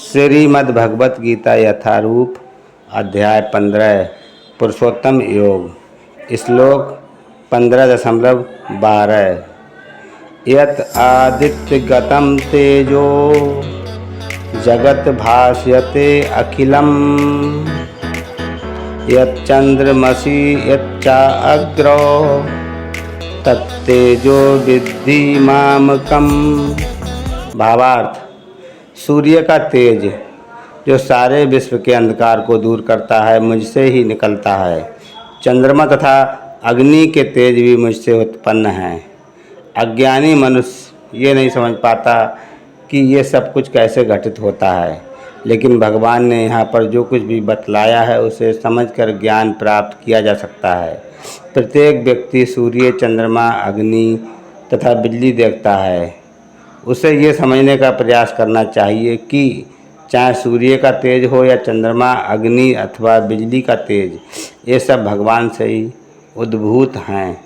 श्रीमद् भगवत गीता यथारूप अध्याय 15 पुरुषोत्तम योग श्लोक 15.12 यत् आदित्यगतं तेजो जगत् भास्यते अखिलम् यत् चंद्रमसि यच्चाग्रो तत्तेजो विद्धि मामकम्। भावार्थ, सूर्य का तेज जो सारे विश्व के अंधकार को दूर करता है मुझसे ही निकलता है। चंद्रमा तथा अग्नि के तेज भी मुझसे उत्पन्न हैं। अज्ञानी मनुष्य ये नहीं समझ पाता कि ये सब कुछ कैसे घटित होता है, लेकिन भगवान ने यहाँ पर जो कुछ भी बतलाया है उसे समझकर ज्ञान प्राप्त किया जा सकता है। प्रत्येक व्यक्ति सूर्य, चंद्रमा, अग्नि तथा बिजली देखता है। उसे ये समझने का प्रयास करना चाहिए कि चाहे सूर्य का तेज हो या चंद्रमा, अग्नि अथवा बिजली का तेज, ये सब भगवान से ही उद्भूत हैं।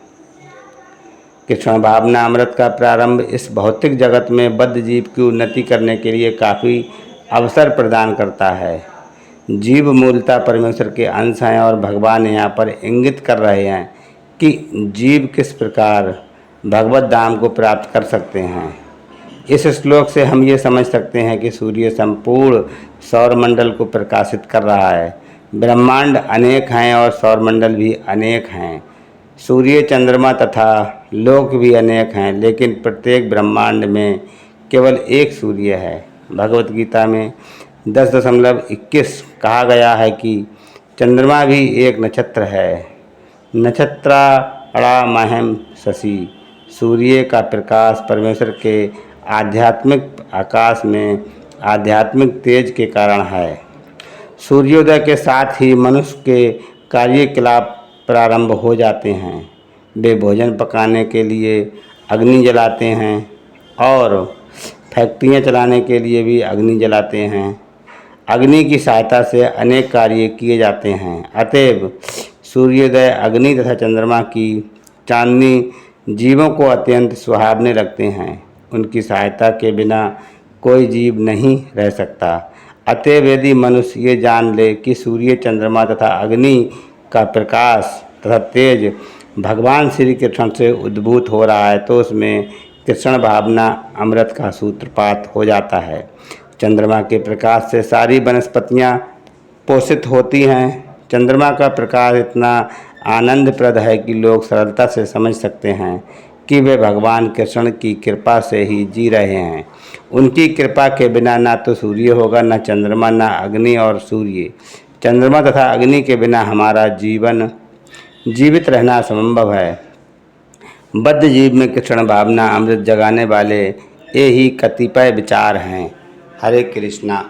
कृष्ण भावना अमृत का प्रारंभ इस भौतिक जगत में बद्ध जीव की उन्नति करने के लिए काफ़ी अवसर प्रदान करता है। जीव मूलतः परमेश्वर के अंश हैं और भगवान यहाँ पर इंगित कर रहे हैं कि जीव किस प्रकार भगवत धाम को प्राप्त कर सकते हैं। इस श्लोक से हम ये समझ सकते हैं कि सूर्य संपूर्ण सौरमंडल को प्रकाशित कर रहा है। ब्रह्मांड अनेक हैं और सौरमंडल भी अनेक हैं। सूर्य, चंद्रमा तथा लोक भी अनेक हैं, लेकिन प्रत्येक ब्रह्मांड में केवल एक सूर्य है। भगवत गीता में 10.21 कहा गया है कि चंद्रमा भी एक नक्षत्र है। नक्षत्राणा मह्यम शशि। सूर्य का प्रकाश परमेश्वर के आध्यात्मिक आकाश में आध्यात्मिक तेज के कारण है। सूर्योदय के साथ ही मनुष्य के कार्यकलाप प्रारंभ हो जाते हैं। वे भोजन पकाने के लिए अग्नि जलाते हैं और फैक्ट्रियां चलाने के लिए भी अग्नि जलाते हैं। अग्नि की सहायता से अनेक कार्य किए जाते हैं। अतएव सूर्योदय, अग्नि तथा चंद्रमा की चांदनी जीवों को अत्यंत सुहावने लगते हैं। उनकी सहायता के बिना कोई जीव नहीं रह सकता। अतएव यदि मनुष्य ये जान ले कि सूर्य, चंद्रमा तथा अग्नि का प्रकाश तथा तेज भगवान श्री कृष्ण से उद्भूत हो रहा है तो उसमें कृष्ण भावना अमृत का सूत्रपात हो जाता है। चंद्रमा के प्रकाश से सारी वनस्पतियाँ पोषित होती हैं। चंद्रमा का प्रकाश इतना आनंदप्रद है कि लोग सरलता से समझ सकते हैं कि वे भगवान कृष्ण की कृपा से ही जी रहे हैं। उनकी कृपा के बिना ना तो सूर्य होगा, ना चंद्रमा, ना अग्नि और सूर्य, चंद्रमा तथा अग्नि के बिना हमारा जीवित रहना असंभव है। बद्ध जीव में कृष्ण भावना अमृत जगाने वाले ये ही कतिपय विचार हैं। हरे कृष्णा।